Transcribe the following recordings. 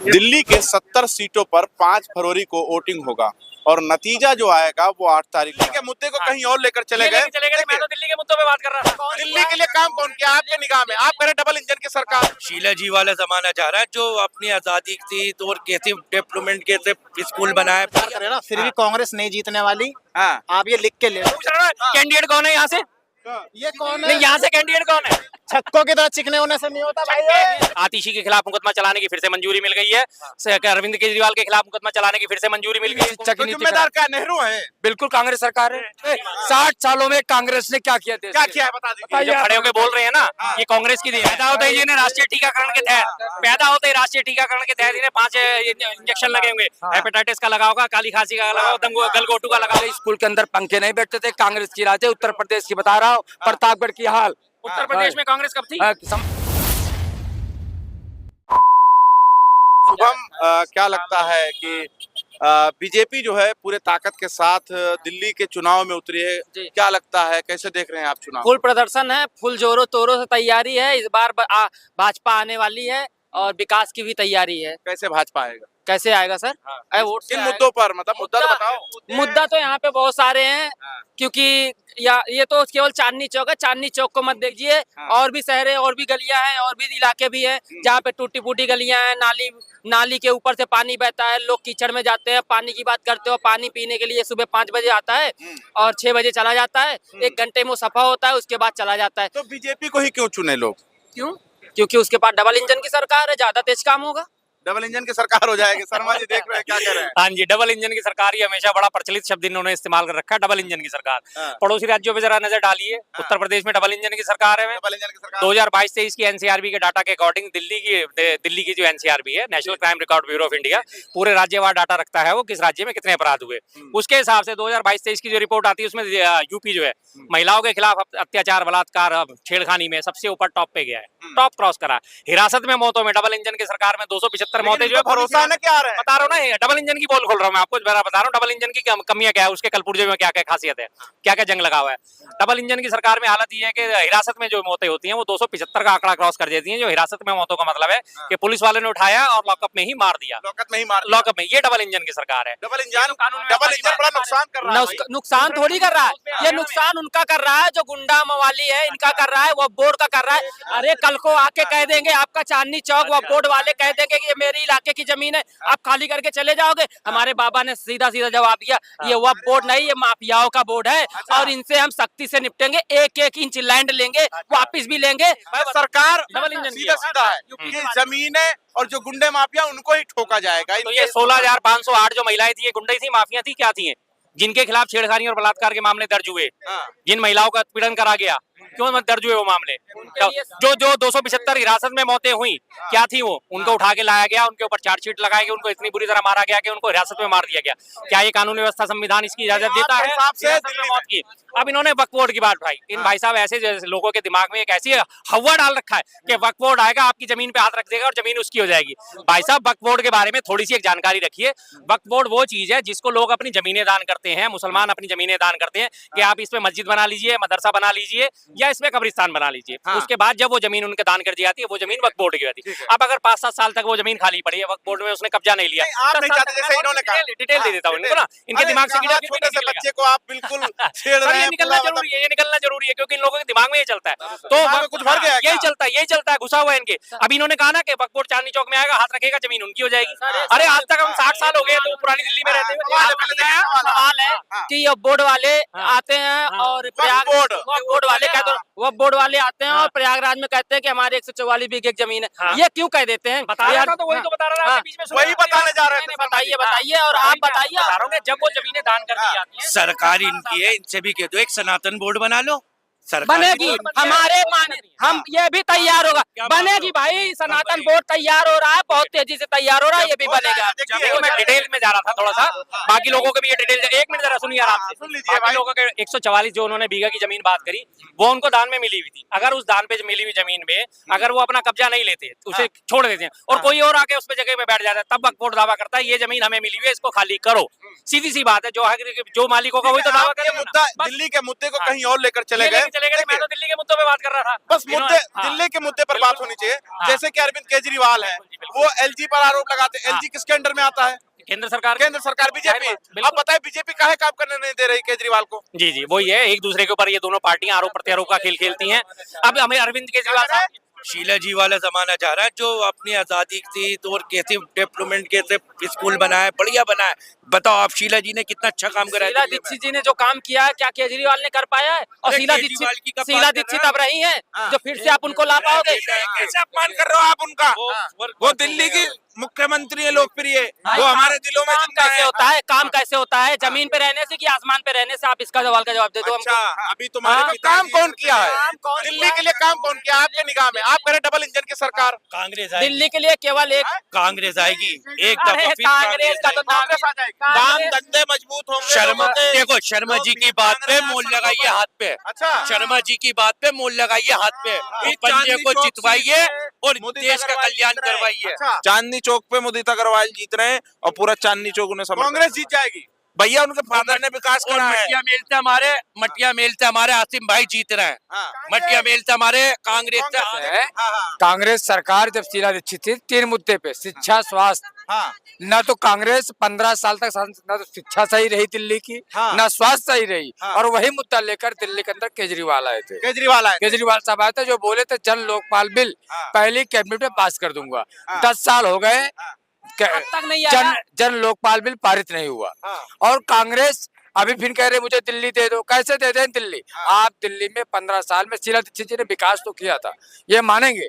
दिल्ली के 70 सीटों पर 5 फरवरी को वोटिंग होगा और नतीजा जो आएगा वो 8 तारीख को। के मुद्दे को कहीं और लेकर चले गए। मैं तो दिल्ली के मुद्दों पे बात कर रहा था। दिल्ली के लिए काम कौन किया आपके निगाह में? आप करें डबल इंजन की सरकार। शीला जी वाला जमाना चाह रहा है जो अपनी आजादी थी तो और कैसे डेवलपमेंट कैसे स्कूल बनाया। ना फिर भी कांग्रेस नहीं जीतने वाली। हाँ। आप ये लिख के ले लो। कैंडिडेट कौन है यहाँ से? ये कौन नहीं, है? यहाँ से कैंडिडेट कौन है? छक्कों की तरह चिकने होने से नहीं होता भाई। आतिशी के खिलाफ मुकदमा चलाने की फिर से मंजूरी मिल गई है। अरविंद केजरीवाल के खिलाफ मुकदमा चलाने की फिर से मंजूरी मिल गई है। तो जिम्मेदार क्या नेहरू है? बिल्कुल कांग्रेस सरकार है। 60 सालों में कांग्रेस ने क्या किया देश क्या के? किया है बता दीजिए। जो खड़े होकर बोल रहे हैं ना, ये कांग्रेस की देन है। पैदा होते ही इन्हें राष्ट्रीय टीकाकरण के तहत इन्हें 5 इंजेक्शन लगे होंगे। हेपेटाइटिस का लगा होगा, काली खांसी का लगा होगा, गलगोटू का लगा होगा। स्कूल के अंदर पंखे नहीं बैठते थे। कांग्रेस की राज है। उत्तर प्रदेश की बता रहा हूँ, प्रतापगढ़ की हाल। उत्तर प्रदेश में कांग्रेस कब थी? शुभम, क्या लगता है कि बीजेपी जो है पूरे ताकत के साथ दिल्ली के चुनाव में उतरी है? क्या लगता है, कैसे देख रहे हैं आप चुनाव? फुल प्रदर्शन है, फुल जोरों तोरों से तैयारी है। इस बार भाजपा आने वाली है और विकास की भी तैयारी है। कैसे भाजपा आएगा? कैसे आएगा सर? वोट से किन आएगा। मुद्दों पर, मतलब मुद्दा तो बताओ। मुद्दा तो यहाँ पे बहुत सारे हैं, क्योंकि ये तो केवल चांदनी चौक है। चांदनी चौक को मत देखिए, और भी शहर है, और भी गलियां हैं, और भी इलाके भी हैं जहाँ पे टूटी फूटी गलियां हैं। नाली के ऊपर से पानी बहता है, लोग कीचड़ में जाते हैं। पानी की बात करते हो, पानी पीने के लिए सुबह 5 बजे आता है और 6 बजे चला जाता है। 1 घंटे में वो सफा होता है, उसके बाद चला जाता है। तो बीजेपी को ही क्यों चुने लोग? क्यों? क्योंकि उसके पास डबल इंजन की सरकार है, ज्यादा तेज काम होगा। डबल इंजन की सरकार हो जाएगी। शर्मा जी देख रहे हैं, क्या कह रहे हैं? हाँ जी, डबल इंजन की सरकार ही हमेशा बड़ा प्रचलित शब्द इन्होंने इस्तेमाल कर रखा है, डबल इंजन की सरकार। पड़ोसी राज्यों पे जरा नजर डालिए। उत्तर प्रदेश में डबल इंजन की सरकार है। डबल इंजन की सरकार 2022-23 की एनसीआरबी के डाटा के अकॉर्डिंग दिल्ली की जो एनसीआरबी है, national crime record bureau of India, पूरे राज्यवार डाटा रखता है वो किस राज्य में कितने अपराध हुए। उसके हिसाब से 2022-23 की जो रिपोर्ट आती है उसमें यूपी जो है महिलाओं के खिलाफ अत्याचार, बलात्कार, छेड़खानी में सबसे ऊपर टॉप पे गया है, टॉप क्रॉस करा। हिरासत में मौतों में डबल इंजन की सरकार में 275 मौतें जो है। भरोसा न क्या आ रहा है? बता रहा हूँ ना, डबल इंजन की बोल खोल रहा हूँ मैं आपको, बता रहा हूँ डबल इंजन की कमियां क्या है, उसके कलपुर्जे में क्या क्या खासियत है, क्या क्या जंग लगा हुआ है। डबल इंजन की सरकार में हालत ये है कि हिरासत में जो मौतें होती हैं वो 275 का आंकड़ा क्रॉस कर देती हैं। जो हिरासत में मौतों का मतलब है कि पुलिस वाले ने उठाया और लॉकअप में ही मार दिया। लॉकअप में, ये डबल इंजन की सरकार है। डबल इंजन बड़ा नुकसान कर रहा है। नुकसान थोड़ी कर रहा है, ये नुकसान उनका कर रहा है जो गुंडा मवाली है, इनका कर रहा है, वो बोर्ड का कर रहा है। अरे कल को आके कह देंगे आपका चांदनी चौक, वो बोर्ड वाले कह देंगे कि ये मेरे इलाके की जमीन है, आप खाली करके चले जाओगे। हमारे बाबा ने सीधा सीधा जवाब दिया, ये वक्फ बोर्ड नहीं, ये माफियाओं का बोर्ड है और इनसे हम सख्ती से निपटेंगे। 1-1 इंच लैंड लेंगे, वापिस भी लेंगे। सरकार डबल इंजन सीधा है कि जमीनें और जो गुंडे माफिया उनको ही ठोका जाएगा। तो ये 16,508 जो महिलाएं थी, ये गुंडे थी, माफिया थी, क्या थी? जिनके खिलाफ छेड़खानी और बलात्कार के मामले दर्ज हुए, जिन महिलाओं का पीड़न करा गया, क्यों मत दर्ज हुए वो मामले? जो 275 हिरासत में मौतें हुई, क्या थी वो? उनको उठा के लाया गया, उनके ऊपर चार्जशीट लगाया गया, उनको इतनी बुरी तरह मारा गया कि उनको हिरासत में मार दिया गया। क्या ये कानून व्यवस्था संविधान इसकी इजाजत देता है? मौत की। अब इन्होंने वक्फ बोर्ड की बात उठाई। इन भाई साहब ऐसे लोगों के दिमाग में एक ऐसी हवा डाल रखा है कि वक्फ बोर्ड आएगा, आपकी जमीन पे हाथ रख देगा और जमीन उसकी हो जाएगी। भाई साहब, वक्फ बोर्ड के बारे में थोड़ी सी एक जानकारी रखिए। वक्फ बोर्ड वो चीज है जिसको लोग अपनी जमीनें दान करते हैं, मुसलमान अपनी जमीनें दान करते हैं कि आप इसमें मस्जिद बना लीजिए, मदरसा बना लीजिए या इसमें कब्रिस्तान बना लीजिए। उसके बाद जब वो जमीन उनके दान कर दी जाती है, वो जमीन वक्फ बोर्ड की होती है। अब अगर 5-7 साल तक वो जमीन खाली पड़ी है, वक्फ बोर्ड में उसने कब्जा नहीं लिया, आप नहीं चाहते, जैसे इन्होंने कहा। डिटेल दे देता हूँ इनको ना, इनके दिमाग से छोटे से बच्चे को आप बिल्कुल छेड़ रहे हैं। निकलना जरूरी है, ये निकलना जरूरी है, क्योंकि इन लोगों के दिमाग में ये चलता है। तो कुछ भर गया, यही चलता है, घुसा हुआ है इनके। अब इन्होंने कहा ना कि वक्फ बोर्ड चांदनी चौक में आएगा, हाथ रखेगा, जमीन उनकी हो जाएगी। अरे आज तक हम 60 साल हो गए तो पुरानी दिल्ली में रहते हुए। सवाल है कि ये बोर्ड वाले आते हैं और बोर्ड वाले कहते हैं, वो बोर्ड वाले आते हैं और प्रयागराज में कहते हैं कि हमारे 144 बीघे जमीन है। ये क्यों कह देते हैं? तो वही तो बता रहा है, बीच में वही बताने जा रहे हैं। बताइए और आप बताइए। जब वो जमीनें दान कर दी जाती है, सरकार इनकी है, इनसे भी कह दो एक सनातन बोर्ड बना लो। बनेगी, हमारे हम ये भी तैयार होगा, बनेगी भाई। सनातन बोर्ड तैयार हो रहा है, बहुत तेजी से तैयार हो रहा है, ये भी बनेगा। मैं डिटेल में जा रहा था थोड़ा सा, बाकी लोगों के भी ये डिटेल, 1 मिनट जरा सुनिए आराम से। बाकी लोगों के 144 जो उन्होंने बीघा की जमीन बात करी, वो उनको दान में मिली हुई थी। अगर उस दान पे मिली हुई जमीन में अगर वो अपना कब्जा नहीं लेते, उसे छोड़ देते हैं और कोई और आके उस पे जगह पे बैठ जाता है, तब वक्फ बोर्ड दावा करता है ये जमीन हमें मिली हुई है, इसको खाली करो। सीधी सी बात है, जो मालिक होगा वही तो दावा करेगा। दिल्ली के मुद्दे को कहीं और लेकर चले गए। चले गए थे, मैं तो दिल्ली के मुद्दों पे बात कर रहा था। बस मुद्दे हाँ। दिल्ली के मुद्दे पर बात होनी चाहिए। जैसे कि अरविंद केजरीवाल है, वो एलजी पर आरोप लगाते हैं। एलजी किसके अंडर में आता है? केंद्र सरकार केंद्र सरकार, बीजेपी। बिल्कुल। अब बताए बीजेपी काहे काम करने नहीं दे रही केजरीवाल को? जी जी वही है, एक दूसरे के ऊपर ये दोनों पार्टियां आरोप प्रत्यारोप का खेल खेलती हैं। अब हमें अरविंद केजरीवाल साहब शीला जी वाला जमाना जा रहा है, जो अपनी आजादी थी तो और कैसे डेवलपमेंट, कैसे स्कूल बनाए, बढ़िया बनाए। बताओ आप, शीला जी ने कितना अच्छा काम करा है शीला दिल्ली में। दीक्षित जी ने जो काम किया है, क्या केजरीवाल ने कर पाया है? और अरे शीला केजरीवाल की कब शीला बात कर दीक्षित रहे अब रही हैं, जो फिर से आप उनको ला पाओगे? कैसे अपमान कर रहे हो आप उनका? वो दिल्ली की मुख्यमंत्री है, लोकप्रिय, वो हमारे दिलों में काम जिंदा कैसे है। होता है? काम कैसे होता है? जमीन पे रहने से कि आसमान पे रहने से? आप इसका सवाल का जवाब दे दो अच्छा, हमको। अभी तुम्हारे हाँ। काम कौन किया है? काम कौन दिल्ली किया के लिए काम कौन किया आपके निगाह में? आप करें डबल इंजन की सरकार। कांग्रेस आएगी, दिल्ली के लिए केवल एक कांग्रेस आएगी एक अरे दफा फिर कांग्रेस का तो नाम कांग्रेस आ जाएगी। कांग्रेस- काम धंधे मजबूत होंगे शर्मा, लोगों के। देखो शर्मा जी की बात पे मोल लगाइए हाथ पे। अच्छा, शर्मा जी की बात पे मोल लगाइए हाथ पे, ये पंजे चांदनी को चौक जितवाइए सीट पे और मोदी देश का अग्रवाल कल्याण जीत रहे हैं। करवाइए। अच्छा, चांदनी चौक पे मुदित अग्रवाल जीत रहे हैं और पूरा चांदनी चौक उन्हें समर्थन। कांग्रेस जीत जाएगी। भैया उनके फादर ने विकास और करा है। मटिया मेल से हमारे आसिम भाई जीत रहे हैं। हाँ, मटिया मेल से हमारे कांग्रेस से हाँ, हाँ, कांग्रेस सरकार जब शीला दीक्षित थी 3 मुद्दे पे, शिक्षा, स्वास्थ्य, हाँ, न तो कांग्रेस 15 साल तक न तो शिक्षा सही रही दिल्ली की, हाँ। न स्वास्थ्य सही रही, हाँ। और वही मुद्दा लेकर दिल्ली के अंदर केजरीवाल आए थे। केजरीवाल आए। केजरीवाल साहब आए थे, जो बोले थे जन लोकपाल बिल हाँ। पहली कैबिनेट में पास कर दूंगा। हाँ। 10 साल हो गए, अब तक नहीं जन आया। जन लोकपाल बिल पारित नहीं हुआ। हाँ। और कांग्रेस अभी फिर कह रहे मुझे दिल्ली दे दो। कैसे दे दें दिल्ली? आप दिल्ली में 15 साल में शीला दीक्षित जी ने विकास तो किया था, ये मानेंगे।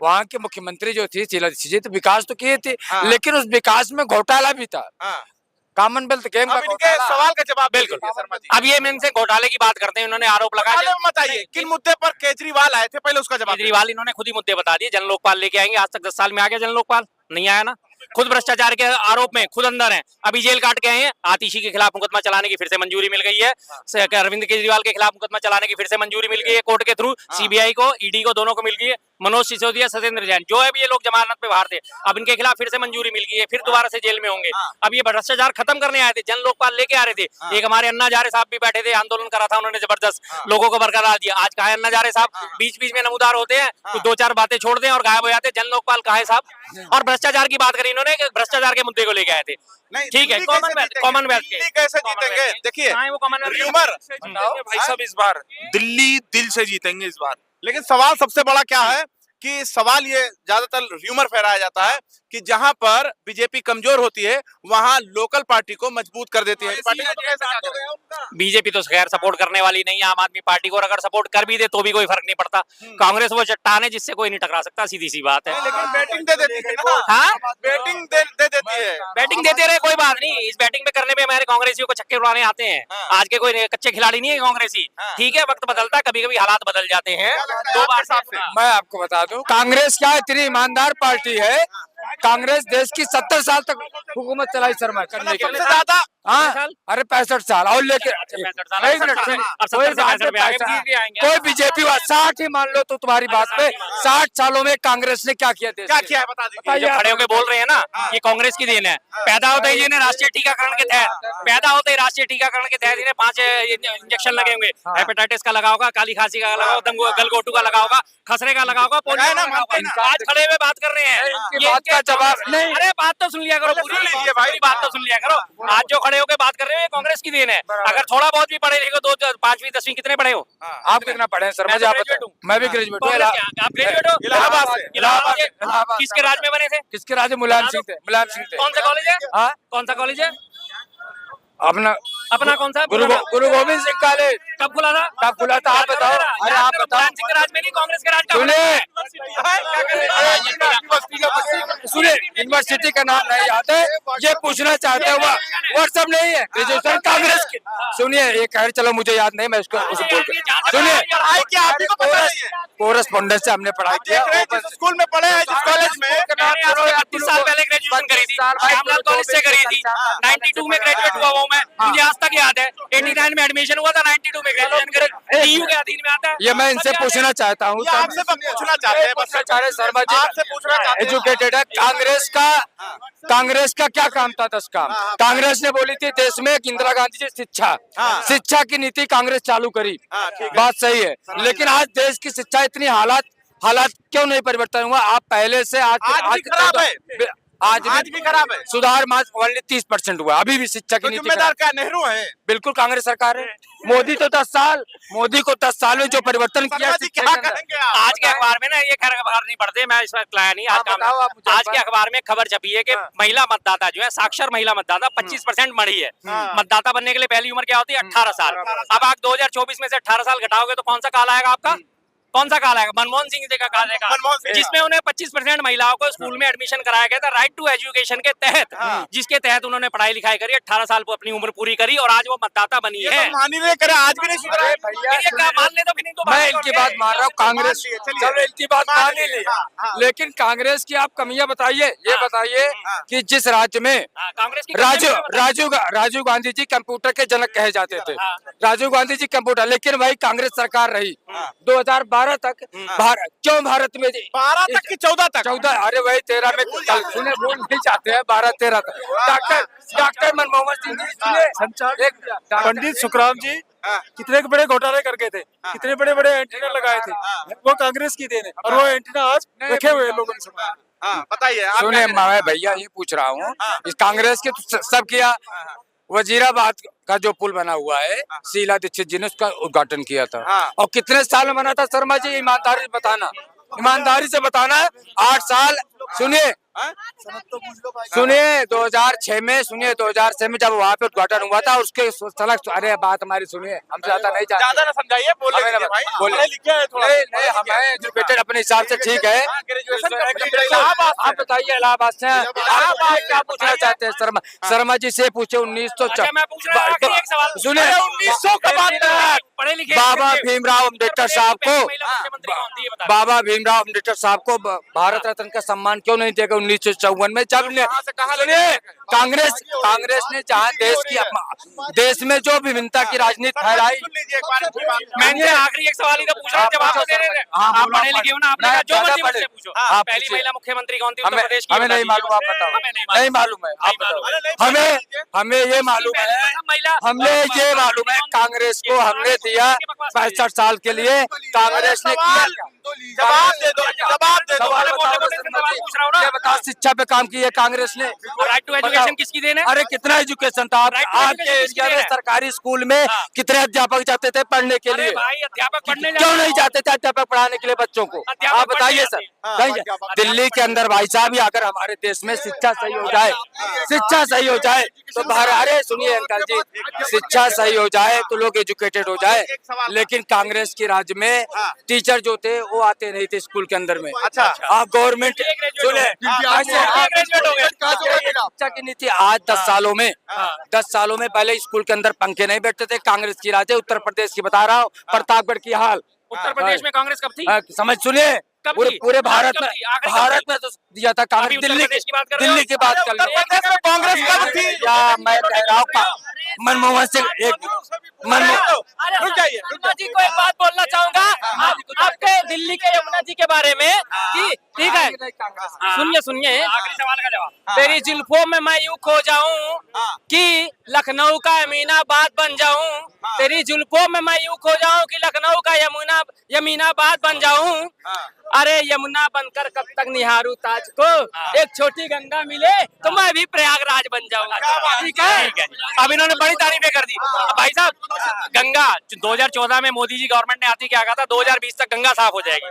वहाँ की मुख्यमंत्री जो थी शीला दीक्षित जी, तो विकास तो किए थे, हाँ। लेकिन उस विकास में घोटाला भी था। हाँ। कॉमनवेल्थ गेम का अब इनके घोटाला। सवाल का जवाब बिल्कुल। दीजिए शर्मा जी। अब ये मैं इनसे घोटाले की बात करते हैं, उन्होंने आरोप लगाया। घोटाले में मत आइए, किन मुद्दे पर केजरीवाल आए थे पहले उसका जवाब दीजिए। केजरीवाल इन्होंने खुद ही मुद्दे बता दिए। जन लोकपाल लेके आएंगे, आज तक 10 साल में आ गया जन लोकपाल? नहीं आया ना। खुद भ्रष्टाचार के आरोप में खुद अंदर हैं, अभी जेल काट के आए हैं। आतिशी के खिलाफ मुकदमा चलाने की फिर से मंजूरी मिल गई है। अरविंद केजरीवाल के खिलाफ मुकदमा चलाने की फिर से मंजूरी मिल गई है कोर्ट के थ्रू। सीबीआई को, ईडी को, दोनों को मिल गई है। मनोज सिसोदिया, सत्येंद्र जैन, जो है ये लोग जमानत पे बाहर थे, अब इनके खिलाफ फिर से मंजूरी मिल गई है, फिर दोबारा से जेल में होंगे। अब ये भ्रष्टाचार खत्म करने आए थे, जन लोकपाल लेके आ रहे थे। एक हमारे अन्ना हजारे साहब भी बैठे थे, आंदोलन करा था उन्होंने जबरदस्त, लोगों को बरकरार दिया। आज कहा है अन्ना हजारे साहब? बीच बीच में नमूदार होते हैं, कुछ 2-4 बातें छोड़ दें और गायब हो जाते हैं। जन लोकपाल कहा है साहब? और भ्रष्टाचार की बात करी इन्होंने, भ्रष्टाचार के मुद्दे को लेके आए थे। नहीं, ठीक है, दिल्ली कैसे कॉमनवेल्थ जीतेंगे? कॉमनवेल्थ के दिल्ली कैसे जीतेंगे? देखिए, कहाँ है वो कॉमनवेल्थ? र्यूमर। भाई साहब इस बार दिल्ली दिल से जीतेंगे इस बार। लेकिन सवाल सबसे बड़ा क्या है कि सवाल ये ज्यादातर र्यूमर फहराया जाता है कि जहां पर बीजेपी कमजोर होती है वहां लोकल पार्टी को मजबूत कर देती है। पार्टी को तो कैसे क्या करें? बीजेपी तो खैर सपोर्ट करने वाली नहीं है आम आदमी पार्टी को, और अगर सपोर्ट कर भी दे तो भी कोई फर्क नहीं पड़ता। कांग्रेस वो चट्टान है जिससे कोई नहीं टकरा सकता, सीधी सी बात है। लेकिन बैटिंग दे देती है ना। हाँ, बैटिंग दे देती है। बैटिंग देते रहे, कोई बात नहीं। इस बैटिंग में करने में हमारे कांग्रेसियों को छक्के उड़ाने आते हैं। आज के कोई कच्चे खिलाड़ी नहीं है कांग्रेसी। ठीक है, वक्त बदलता, कभी कभी हालात बदल जाते हैं। दो बार साफ से मैं आपको बता दूं, कांग्रेस क्या इतनी ईमानदार पार्टी है। कांग्रेस देश की 70 साल तक हुकूमत चलाई शर्मा करने के लिए। सबसे ज्यादा हाँ, अरे 65 साल और लेके 65 साल, एक मिनट सुनिए। अब 70 से 65 में आगे 65 बीच भी आएंगे। कोई बीजेपी 60 ही मान लो तो तुम्हारी बात पे, 60 सालों में कांग्रेस ने क्या किया देश क्या के? किया है बता दीजिए। बताइए जो आप। खड़े होकर बोल रहे हैं ना, ये कांग्रेस की देन है। पैदा होते ही इन्हें राष्ट्रीय टीकाकरण के तहत राष्ट्रीय टीकाकरण के तहत इन्हें 5 इंजेक्शन लगे होंगे। हेपेटाइटिस का लगा होगा, काली खांसी का लगा होगा, गलगोटू का लगा होगा, खसरे का लगा होगा, पोलियो का लगा होगा। आज खड़े हुए बात कर रहे हैं, इनकी ये बात का जवाब नहीं। अरे बात तो सुन लिया करो, पूरी सुन लीजिए भाई। पूरी बात तो सुन लिया करो। आज जो खड़े होकर बात कर रहे हो ये कांग्रेस की देन है। अगर थोड़ा बहुत भी पढ़े लिखे, 2 5वीं 10वीं कितने पढ़े हो? आप कितना पढ़े हैं सर? मैं मुझे तो आप graduate बताओ। हूँ। मैं भी ग्रेजुएट हूँ। आप ग्रेजुएट हो? इलाहाबाद से। इलाहाबाद से। इलाहाबाद। किसके राज में बने थे? किसके राज्य? मुलायम सिंह थे। मुलायम सिंह थे। कौन सा कॉलेज है? हाँ, कौन सा कॉलेज है? अपना कौन सा? गुरु गोविंद सिंह कॉलेज कब खुला था? कब खुला था? आप बताओ। अरे आप बताओ। मुलायम सिंह के राज में नहीं, कांग्रेस के राज का सुने, सुने सुने, यूनिवर्सिटी का नाम नहीं याद है, ये पूछना चाहते हो। व्हाट्सएप नहीं है, ग्रेजुएशन कांग्रेस की। सुनिए, ये कह रहे, चलो मुझे याद नहीं, मैं इसको सुनिए, पढ़ाई किया आपको तो पता नहीं है। कोरस्पोंडेंस से हमने पढ़ाई आप देख रहे हैं किया। जिस स्कूल में पढ़े हैं, जिस कॉलेज में 32 साल पहले ग्रेजुएशन करी करी थी, श्यामलाल कॉलेज से करी थी, 92 में ग्रेजुएट हुआ हूँ मैं, मुझे आज तक याद है। 89 में एडमिशन हुआ था, 92 में ग्रेजुएशन करी, डीयू के अधीन में आता है। ये मैं इनसे पूछना चाहता हूँ, आपसे पूछना चाहते हैं, बस शर्मा जी आपसे पूछना चाहते हैं। एजुकेटेड है। कांग्रेस का क्या काम था? 10 काम। कांग्रेस ने बोली थी देश में एक इंदिरा गांधी जी शिक्षा की नीति कांग्रेस चालू करी, बात सही है। लेकिन आज देश की शिक्षा इतनी हालात क्यों नहीं परिवर्तन हुआ? आप पहले से आज भी खराब है, आज भी खराब है। सुधार ओनली 30% हुआ, अभी भी शिक्षा की तो नीति जिम्मेदार क्या नेहरू है? बिल्कुल कांग्रेस सरकार है। मोदी तो 10 साल, मोदी को 10 साल में जो परिवर्तन किया शर्मा जी, शिक्षा क्या के अंदर। करेंगे आप? आज के अखबार में ना, ये खैर अखबार नहीं पढ़ते, मैं इस वक्त लाया नहीं आज काम। बताओ आप मुझे आज के अखबार में खबर छपी है कि महिला मतदाता जो है, साक्षर महिला मतदाता 25% बढ़ी है। मतदाता बनने के लिए पहली उम्र क्या होती है? 18 साल। अब आप 2024 में से 18 साल घटाओगे तो कौन सा काल आएगा आपका? कौन सा काल आएगा? मनमोहन सिंह जी का काल आएगा, जिसमें उन्हें 25% महिलाओं को स्कूल में एडमिशन कराया गया था राइट टू एजुकेशन के तहत, जिसके तहत उन्होंने पढ़ाई लिखाई करी, 18 साल को अपनी उम्र पूरी करी और आज वो मतदाता बनी है। मान ही नहीं करे, आज भी नहीं सुधरा है। फिर ये क्या मान ले तो फिर इनको मैं बात इनकी करो। बात मान रहा हूँ, कांग्रेस चलो इनकी बात मान ही ली, लेकिन कांग्रेस की आप कमियां बताइए। ये बताइए कि जिस राज्य में कांग्रेस की राजीव गांधी जी कंप्यूटर के जनक कहे जाते थे, राजीव गांधी जी कंप्यूटर, लेकिन वही कांग्रेस सरकार रही 2012 तक। क्यों भारत में 12 तक की 14 तक? 14, अरे वही 13 में सुने बोल नहीं जाते हैं, 12-13 तक। डॉक्टर मनमोहन सिंह जी सुने, पंडित सुखराम जी कितने बड़े घोटाले करके थे, कितने बड़े बड़े एंटीना लगाए थे, वो कांग्रेस की देन है। और वो एंटीना आज रखे हुए हैं लोगों ने। बताइए आप सुने मैं भैया ये पूछ रहा हूँ, इस कांग्रेस के तो सब किया। वजीराबाद का जो पुल बना हुआ है, शीला दीक्षित जी ने उसका उद्घाटन किया था। और कितने साल में बना था शर्मा जी? ईमानदारी से बताना 8 साल। सुनिए 2006 में जब वहाँ पे उद्घाटन हुआ था, उसके सड़क, अरे बात हमारी सुनिए, हमसे ज्यादा नहीं ज्यादा ना समझाइए, बोले भाई, बोले लिखे है थोड़ा। नहीं हमें एजुकेटेड अपने हिसाब से ठीक है। आप बताइए इलाहाबाद से आप क्या पूछना चाहते हैं? शर्मा जी से पूछे 1900। मैं पूछ रहा हूँ आखिरी एक सवाल। सुनिए 1900 का बात पढ़े लिखे बाबा भीमराव अम्बेडकर साहब को भारत रत्न का सम्मान क्यों नहीं दिया 1954 में? जब सुनिए कांग्रेस ने जहाँ देश में जो विभिन्नता की राजनीति फैलाई। मैंने आखिरी एक सवाल ही तो पूछा, जवाब तो दे रहे थे। आप पढ़े लिखे हो ना, आपने कहा जो मर्जी मुझसे पूछो। पहली महिला मुख्यमंत्री कौन थी उत्तर प्रदेश की? हमें नहीं मालूम, आप बताओ। नहीं मालूम है, आप बताओ। हमें ये मालूम है कांग्रेस को हमने दिया 65 साल के लिए। कांग्रेस ने किया, जवाब दे दो। ये बता, शिक्षा पे काम किया कांग्रेस ने। राइट टू एजुकेशन किसकी देन है? अरे कितना एजुकेशन था आपके इंडिया में? सरकारी स्कूल में कितने अध्यापक जाते थे पढ़ने के लिए? भाई अध्यापक पढ़ने क्यों नहीं जाते थे अध्यापक पढ़ाने के लिए बच्चों को? आप बताइए सर। दिल्ली के अंदर भाई साहब, अगर हमारे देश में शिक्षा सही हो जाए तो बाहर, अरे सुनिए अंकल जी, शिक्षा सही हो जाए तो लोग एजुकेटेड हो जाए। लेकिन कांग्रेस के राज्य में टीचर जो थे वो आते नहीं थे स्कूल के अंदर में। अच्छा, आप गवर्नमेंट सुने, शिक्षा की नीति आज 10 सालों में पहले स्कूल के अंदर पंखे नहीं बैठते थे। कांग्रेस की राज है उत्तर प्रदेश की, बता रहा हूँ, प्रतापगढ़ की हाल। उत्तर प्रदेश में कांग्रेस कब थी? समझ सुनिए, पूरे भारत में तो दिया था कांग्रेस। दिल्ली की बात कर रहे हैं। कांग्रेस कब थी? या मैं कह रहा हूँ मनमोहन सिंह रुक जाइए। यमुना जी को एक बात बोलना चाहूंगा आपके दिल्ली के यमुना जी के बारे में कि ठीक है, सुनिए आखिरी सवाल का जवाब। तेरी जुल्फों में मैं यूं खो जाऊं कि लखनऊ का यमीनाबाद बन जाऊं। तेरी जुल्फों में मैं यूं खो जाऊं कि लखनऊ का यमीनाबाद बन जाऊं। अरे यमुना बनकर कब तक निहारूं ताज को, एक छोटी गंगा मिले तो मैं भी प्रयागराज बन जाऊंगा। ठीक है। अब इन्होंने बड़ी तारीफें कर दी। अब भाई साहब, गंगा 2014 में मोदी जी गवर्नमेंट ने आती क्या कहा था? 2020 तक गंगा साफ हो जाएगी।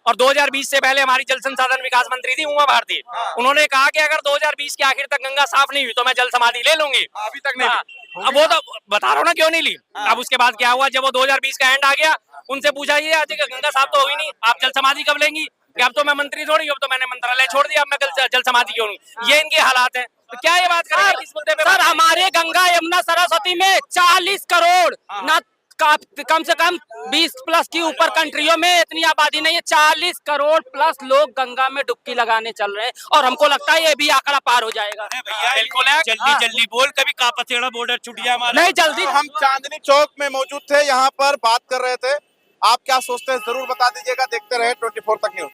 और 2020 से पहले हमारी जल संसाधन विकास मंत्री थी उमा भारती, उन्होंने कहा कि अगर 2020 के आखिर तक गंगा साफ नहीं हुई तो मैं जल समाधि ले लूंगी। अभी तक नहीं। अब वो तो बता रहा हूँ ना क्यों नहीं ली। अब उसके बाद क्या हुआ, जब वो 2020 का एंड आ गया, उनसे पूछा ये आज गंगा साफ तो हुई नहीं, आप जल समाधि कब लेंगी? कि अब तो मैं मंत्री थोड़ी, अब तो मैंने मंत्रालय छोड़ दिया, अब मैं जल समाधि क्यों नहीं? ये इनके हालात हैं। तो क्या ये बात कर रहे हैं इस मुद्दे पे? सर हमारे गंगा यमुना सरस्वती में 40 करोड़ ना कम से कम 20 प्लस की ऊपर कंट्रियों में इतनी आबादी नहीं है। 40 करोड़ प्लस लोग गंगा में डुबकी लगाने चल रहे हैं और हमको लगता है ये भी आंकड़ा पार हो जाएगा। बिल्कुल है, जल्दी जल्दी बोल, कभी कापसेड़ा बॉर्डर छूट गया हमारा। नहीं जल्दी। हम चांदनी चौक में मौजूद थे, यहाँ पर बात कर रहे थे। आप क्या सोचते हैं जरूर बता दीजिएगा। देखते रहे 24 तक न्यूज।